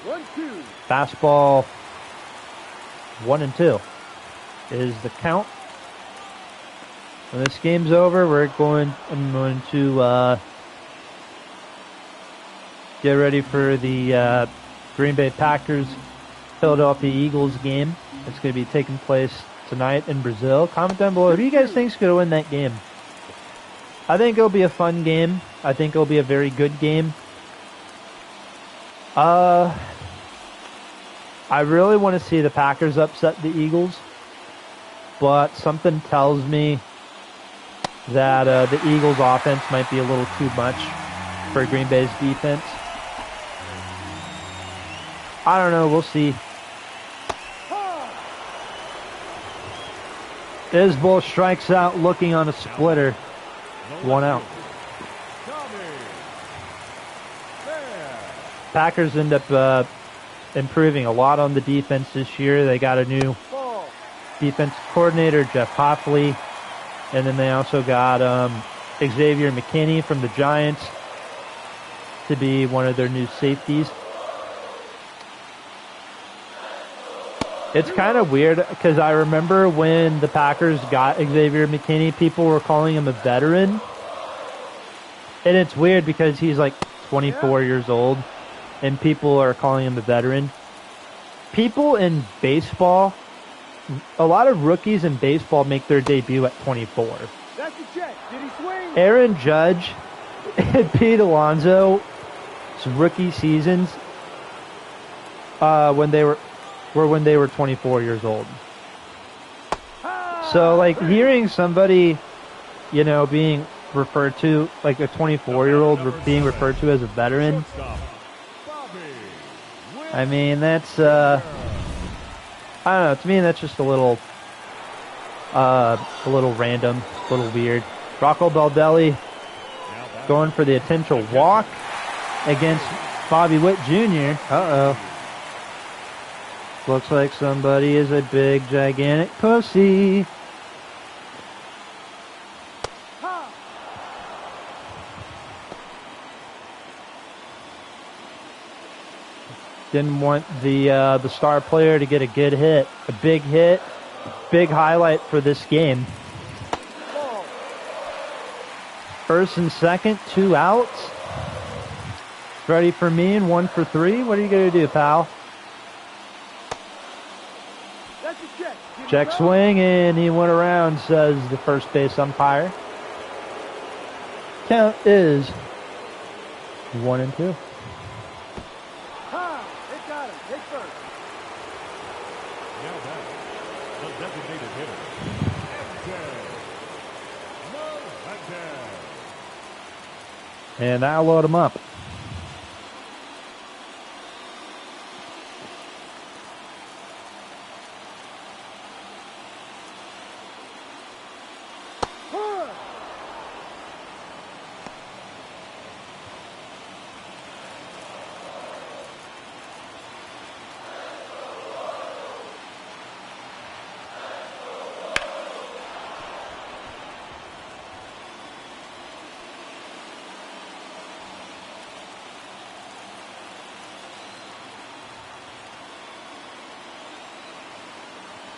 1-2. Fastball 1-2 is the count. When this game's over, I'm going to get ready for the Green Bay Packers Philadelphia Eagles game. It's going to be taking place tonight in Brazil. Comment down below, who do you guys think is going to win that game? I think it'll be a fun game. I think it'll be a very good game. I really want to see the Packers upset the Eagles, but something tells me that the Eagles' offense might be a little too much for Green Bay's defense. I don't know. We'll see. Isbell strikes out looking on a splitter. 1 out. Packers end up improving a lot on the defense this year. They got a new defense coordinator, Jeff Hoffley, and then they also got Xavier McKinney from the Giants to be one of their new safeties. It's kind of weird because I remember when the Packers got Xavier McKinney, people were calling him a veteran. And it's weird because he's like 24 years old and people are calling him a veteran. People in baseball, a lot of rookies in baseball make their debut at 24. That's the check. Did he swing? Aaron Judge and Pete Alonso's rookie seasons when they were 24 years old. So, like, hearing somebody, you know, being referred to, like a 24-year-old being referred to as a veteran, I mean, that's, I don't know, to me that's just a little random, a little weird. Rocco Baldelli going for the potential walk against Bobby Witt Jr. Uh-oh. Looks like somebody is a big, gigantic pussy. Didn't want the star player to get a good hit, a big hit, big highlight for this game. First and second, 2 outs. Ready for me and 1 for 3. What are you gonna do, pal? Check swing, and he went around, says the first base umpire. Count is 1-2. It got him. Hit first. Now back, the designated hitter, And I'll load him up.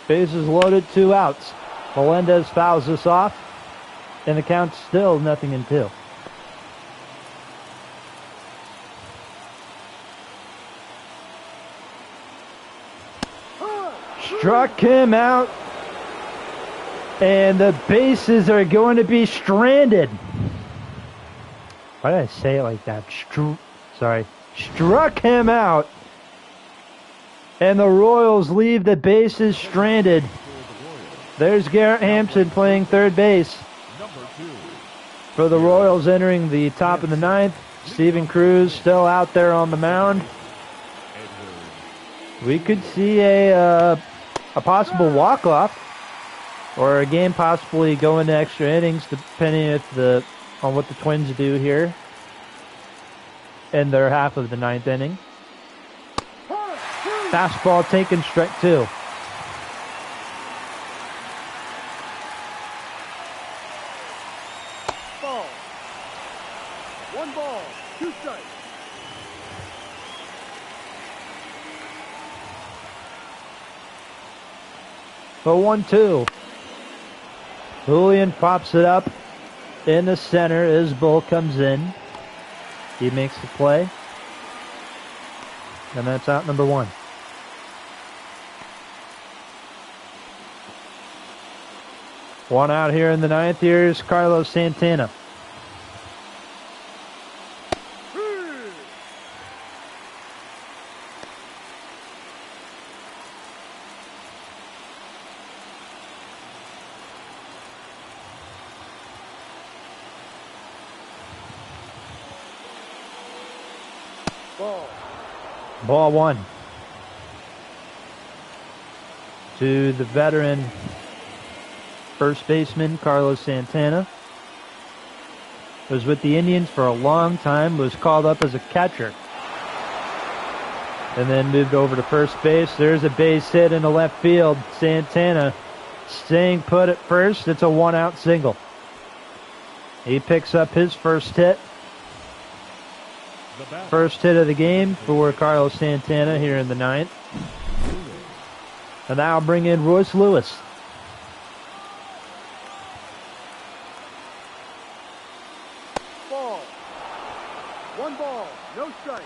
Bases loaded, 2 outs. Melendez fouls this off, and the count's still 0-2. Struck him out, and the bases are going to be stranded. Why did I say it like that? Struck him out. And the Royals leave the bases stranded. There's Garrett Hampson playing third base for the Royals, entering the top of the 9th. Steven Cruz still out there on the mound. We could see a possible walk-off, or a game possibly go into extra innings, depending on what the Twins do here in their half of the 9th inning. Fastball taken, strike 2. Ball. 1 ball, 2 strikes. The 1-2. Julian pops it up in the center. Isbell comes in. He makes the play. And that's out number 1. One out here in the 9th. Here's Carlos Santana. Ball 1. To the veteran first baseman, Carlos Santana. Was with the Indians for a long time, was called up as a catcher. And then moved over to first base. There's a base hit in the left field. Santana staying put at first. It's a 1-out single. He picks up his first hit. First hit of the game for Carlos Santana here in the 9th. And now bring in Royce Lewis. Ball. 1 ball, no strike.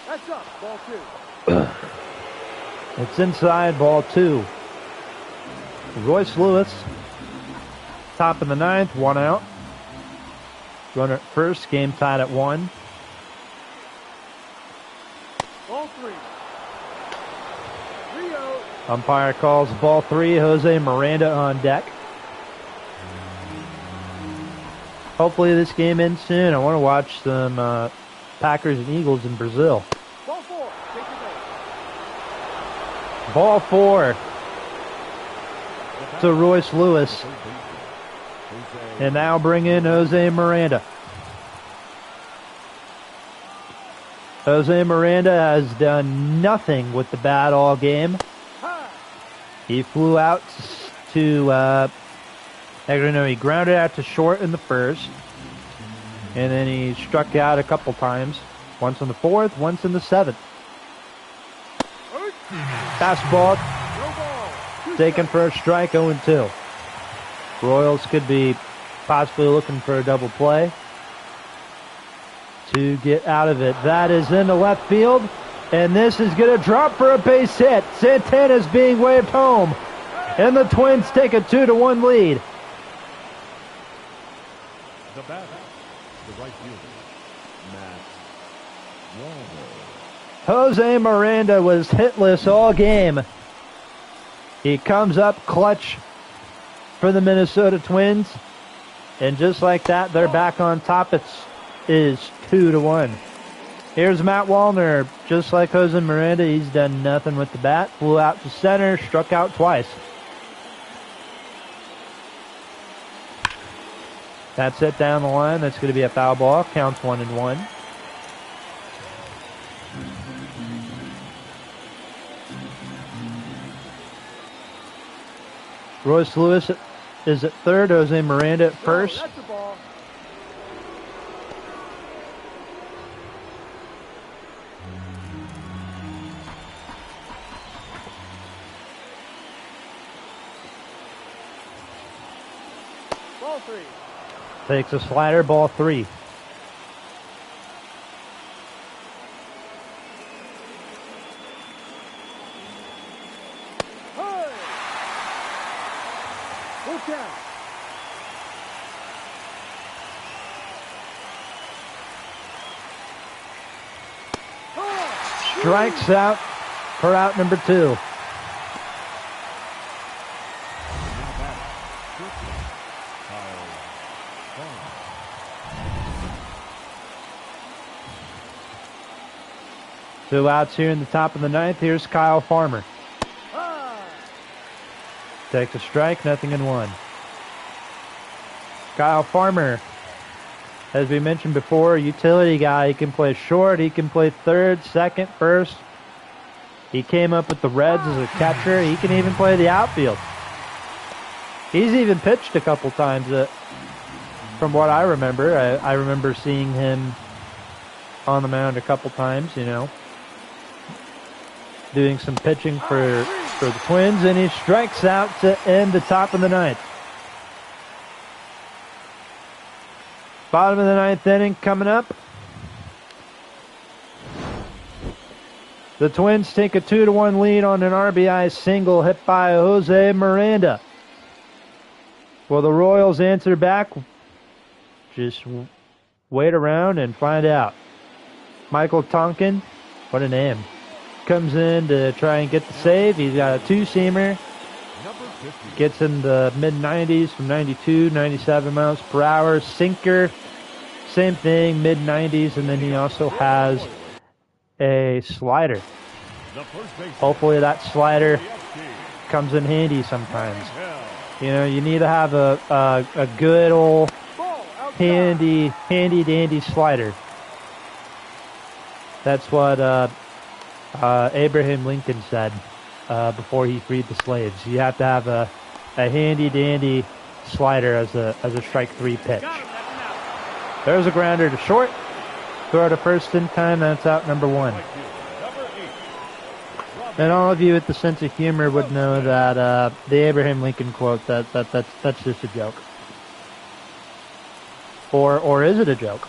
That's up, ball 2. It's inside, ball 2. Royce Lewis, top of the 9th, 1 out. Runner at first, game tied at 1. Ball 3. Rio. Umpire calls ball 3. Jose Miranda on deck. Hopefully this game ends soon. I want to watch some Packers and Eagles in Brazil. Ball 4. Take your base. Ball 4 to Royce Lewis. And now bring in Jose Miranda. Jose Miranda has done nothing with the bat all game. He flew out to, actually no, he grounded out to short in the first. And then he struck out a couple times. Once in the 4th, once in the 7th. Fastball taken for a strike, 0-2. Royals could be possibly looking for a double play to get out of it. That is into left field, and this is going to drop for a base hit. Santana's being waved home, and the Twins take a 2-1 lead. The batter, the right fielder, Matt Waldo. Jose Miranda was hitless all game. He comes up clutch for the Minnesota Twins. And just like that, they're back on top. It is 2-1. Here's Matt Wallner. Just like Jose Miranda, he's done nothing with the bat. Flew out to center, struck out twice. That's it down the line. That's going to be a foul ball. Counts 1-1. Royce Lewis is at third. Jose Miranda at first. That's a ball. Ball 3. Takes a slider, ball 3. Hey! Full count. Strikes out for out number 2. Two outs here in the top of the 9th. Here's Kyle Farmer. Takes a strike, nothing in 1. Kyle Farmer, as we mentioned before, utility guy. He can play short, he can play third, second, first. He came up with the Reds as a catcher. He can even play the outfield. He's even pitched a couple times, from what I remember. I remember seeing him on the mound a couple times, you know, doing some pitching for the Twins, and he strikes out to end the top of the 9th. Bottom of the 9th inning coming up. The Twins take a 2-1 lead on an RBI single hit by Jose Miranda. Will the Royals answer back? Just wait around and find out. Michael Tonkin, what a name, comes in to try and get the save. He's got a 2-seamer. Gets in the mid-90s from 92, 97 miles per hour. Sinker, same thing, mid-90s. And then he also has a slider. Hopefully that slider comes in handy sometimes. You know, you need to have a good old handy dandy slider. That's what Abraham Lincoln said. before he freed the slaves. You have to have a handy-dandy slider as a strike 3 pitch. There's a grounder to short. Throw to first in time. That's out number 1. And all of you with the sense of humor would know that the Abraham Lincoln quote, that's just a joke. Or is it a joke?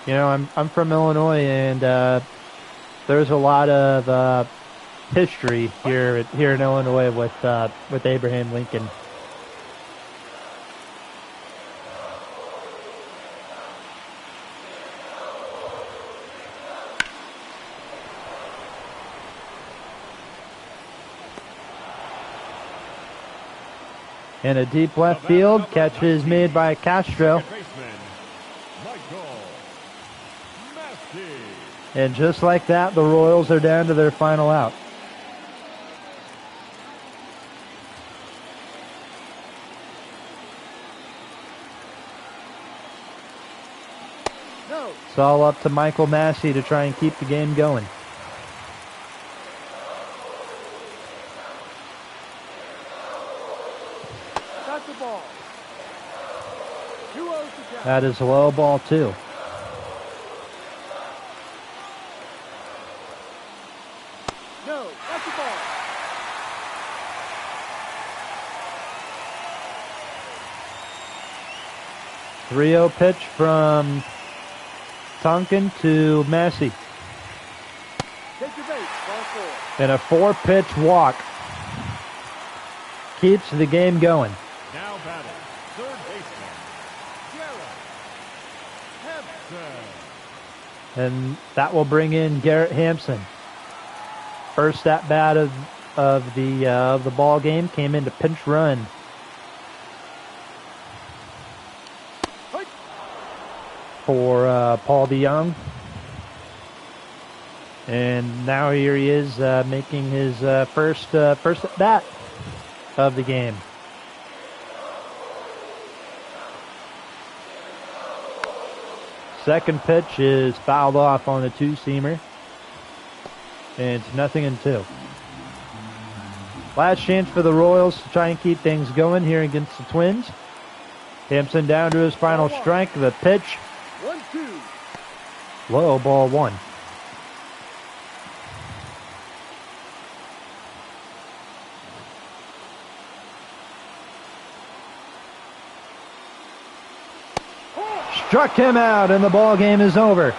You know, I'm from Illinois, and there's a lot of history here in Illinois with Abraham Lincoln. In a deep left field, catch is made by Castro. And just like that, the Royals are down to their final out. No. It's all up to Michael Massey to try and keep the game going. That's the ball. 2-0 to count. That is a low ball, too. No, that's the ball. .30 pitch from Tonkin to Massey. Take your base, ball 4. And a 4-pitch walk keeps the game going. Now batting, third baseman, Garrett Hampson. And that will bring in Garrett Hampson. First at bat of the ball game, came into pinch run. For Paul DeYoung. And now here he is making his first at bat of the game. Second pitch is fouled off on a 2-seamer. And it's 0-2. Last chance for the Royals to try and keep things going here against the Twins. Hampson down to his final strike. The pitch. 1-2. Low, ball 1. Struck him out, and the ball game is over.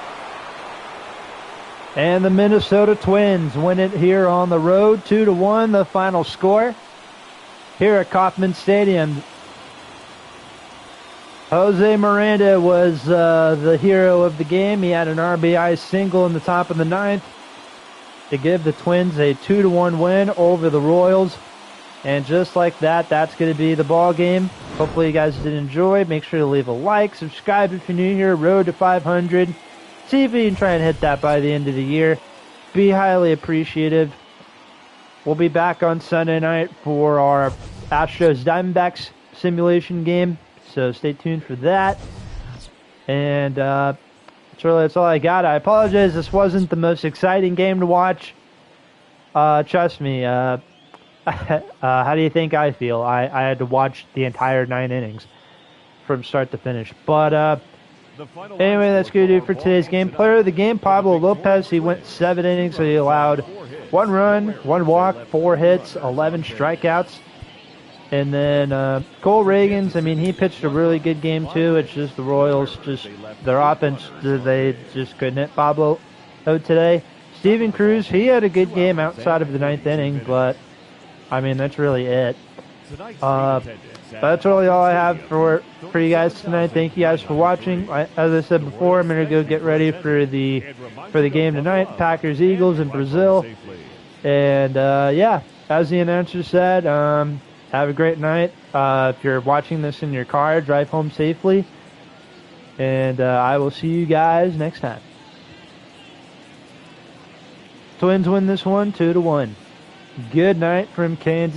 And the Minnesota Twins win it here on the road, 2-1, the final score here at Kauffman Stadium. Jose Miranda was the hero of the game. He had an RBI single in the top of the 9th to give the Twins a 2-1 win over the Royals. And just like that, that's going to be the ball game. Hopefully you guys did enjoy. Make sure to leave a like, subscribe if you're new here. Road to 500. See if you can try and hit that by the end of the year. Be highly appreciative. We'll be back on Sunday night for our Astros Diamondbacks simulation game. So stay tuned for that. And that's all I got. I apologize. This wasn't the most exciting game to watch. Trust me. How do you think I feel? I had to watch the entire 9 innings from start to finish. But anyway, that's going to do it for today's game. Player of the game, Pablo Lopez. He went 7 innings, so he allowed 1 run, 1 walk, 4 hits, 11 strikeouts. And then Cole Reagans, I mean, he pitched a really good game too. It's just the Royals, their offense, they just couldn't hit Pablo out today. Steven Cruz, he had a good game outside of the 9th inning, but I mean, that's really it. That's really all I have for you guys tonight. Thank you guys for watching. As I said before, I'm going to go get ready for the game tonight, Packers Eagles in Brazil. And yeah, as the announcer said, have a great night. If you're watching this in your car, drive home safely. And I will see you guys next time. Twins win this one 2-1. Good night from Kansas.